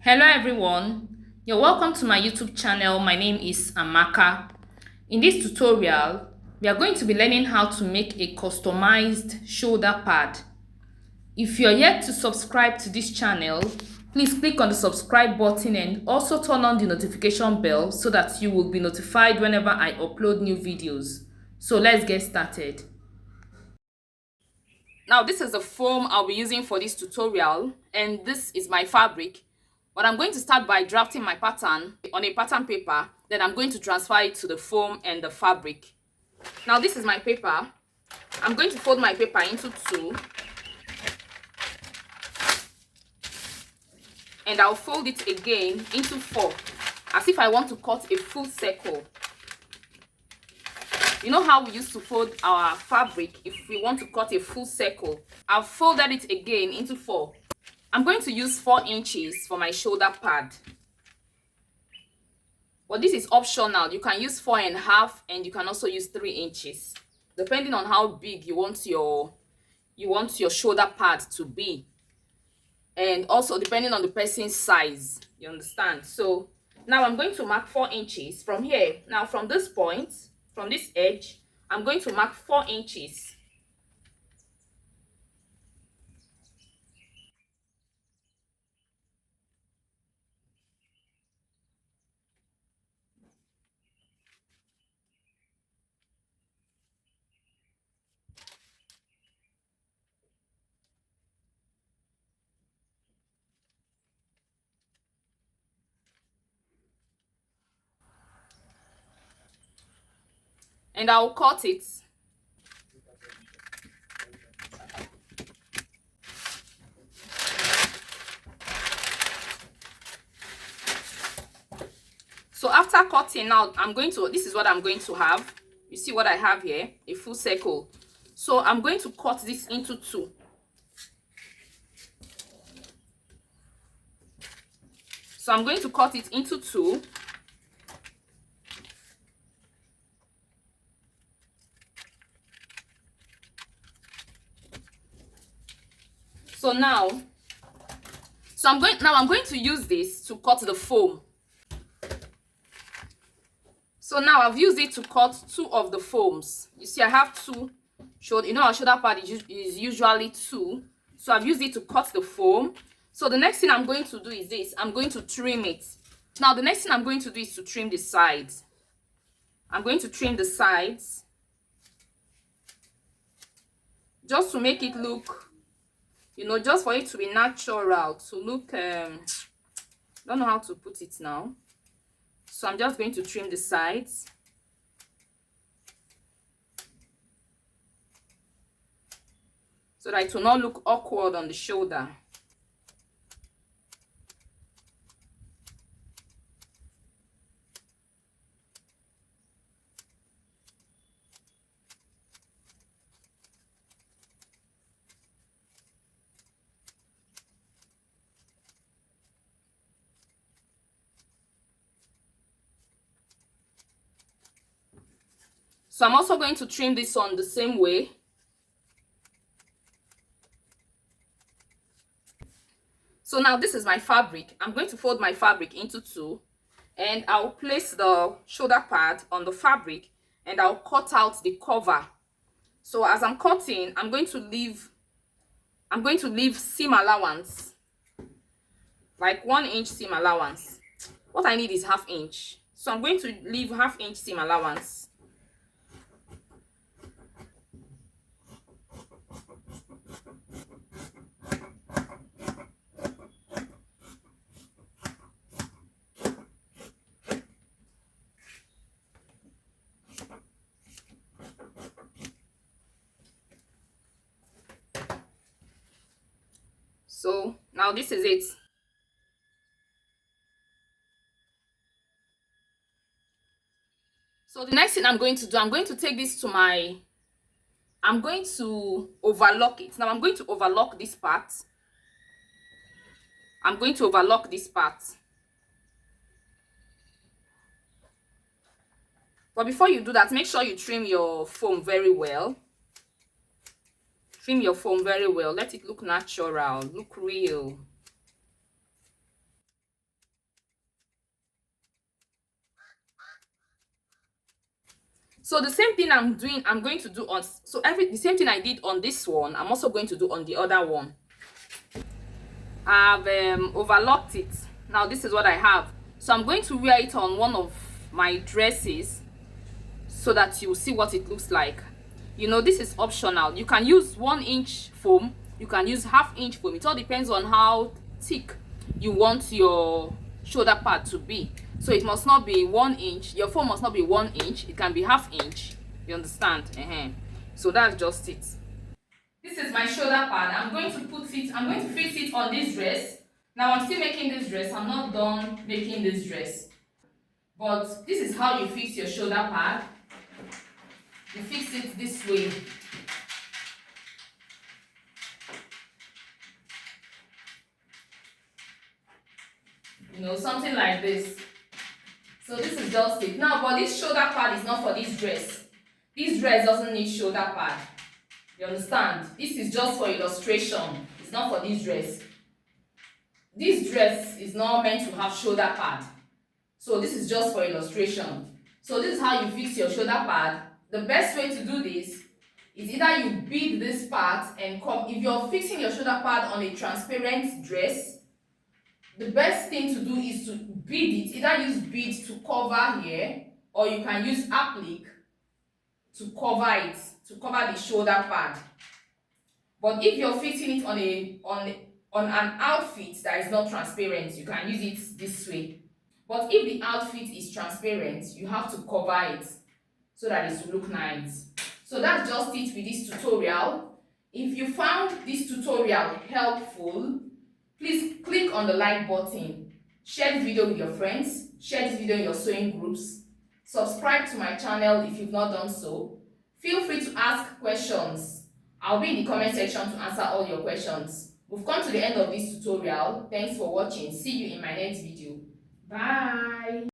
Hello everyone, you're welcome to my YouTube channel. My name is Amaka. In this tutorial, we are going to be learning how to make a customized shoulder pad. If you're yet to subscribe to this channel, please click on the subscribe button and also turn on the notification bell so that you will be notified whenever I upload new videos. So let's get started. Now this is the foam I'll be using for this tutorial, and this is my fabric. But I'm going to start by drafting my pattern on a pattern paper. Then I'm going to transfer it to the foam and the fabric. Now this is my paper. I'm going to fold my paper into two, and I'll fold it again into four, as if I want to cut a full circle. You know how we used to fold our fabric if we want to cut a full circle? I've folded it again into four. I'm going to use 4 inches for my shoulder pad. But this is optional. You can use 4.5 and you can also use 3 inches, depending on how big you want your shoulder pad to be, and also depending on the person's size. You understand? So now I'm going to mark 4 inches from here. Now from this point, from this edge, I'm going to mark 4 inches. And I'll cut it. So after cutting out, this is what I'm going to have. You see what I have here? A full circle. So I'm going to cut this into two. So I'm going to cut it into two. I'm going to use this to cut the foam. So now I've used it to cut two of the foams. You see, I have two. Our shoulder pad is usually two. So I've used it to cut the foam. So the next thing I'm going to do is this. I'm going to trim it. Now the next thing I'm going to do is to trim the sides. I'm going to trim the sides, just to make it look, just for it to be natural, to look, don't know how to put it now. So I'm just going to trim the sides. So that it will not look awkward on the shoulder. So I'm also going to trim this on the same way. So now this is my fabric. I'm going to fold my fabric into two, and I'll place the shoulder pad on the fabric, and I'll cut out the cover. So as I'm cutting, I'm going to leave seam allowance, like 1 inch seam allowance. What I need is 1/2 inch. So I'm going to leave 1/2 inch seam allowance. So now this is it. So the next thing I'm going to do, I'm going to take this to I'm going to overlock it. Now I'm going to overlock this part. I'm going to overlock this part. But before you do that, make sure you trim your foam very well. Trim your foam very well. Let it look natural, look real. So the same thing I'm doing, I'm going to do on, so the same thing I did on this one, I'm also going to do on the other one. I've overlocked it. Now this is what I have. So I'm going to wear it on one of my dresses so that you see what it looks like. You know, this is optional. You can use 1-inch foam, you can use 1/2 inch foam. It all depends on how thick you want your shoulder pad to be. So it must not be 1 inch, your foam must not be 1 inch, it can be 1/2 inch. You understand? So that's just it. This is my shoulder pad. I'm going to fix it on this dress. Now I'm still making this dress, I'm not done making this dress. But this is how you fix your shoulder pad. You fix it this way. You know, something like this. So this is just it. Now, but this shoulder pad is not for this dress. This dress doesn't need shoulder pad. You understand? This is just for illustration. It's not for this dress. This dress is not meant to have shoulder pad. So this is just for illustration. So this is how you fix your shoulder pad. The best way to do this is either you bead this part and come. If you're fixing your shoulder pad on a transparent dress, the best thing to do is to bead it. Either use bead to cover here, or you can use applique to cover it, to cover the shoulder pad. But if you're fixing it on an outfit that is not transparent, you can use it this way. But if the outfit is transparent, you have to cover it so that it will look nice. So that's just it with this tutorial. If you found this tutorial helpful, please click on the like button, share this video with your friends, share this video in your sewing groups, subscribe to my channel if you've not done so. Feel free to ask questions. I'll be in the comment section to answer all your questions. We've come to the end of this tutorial. Thanks for watching. See you in my next video. Bye.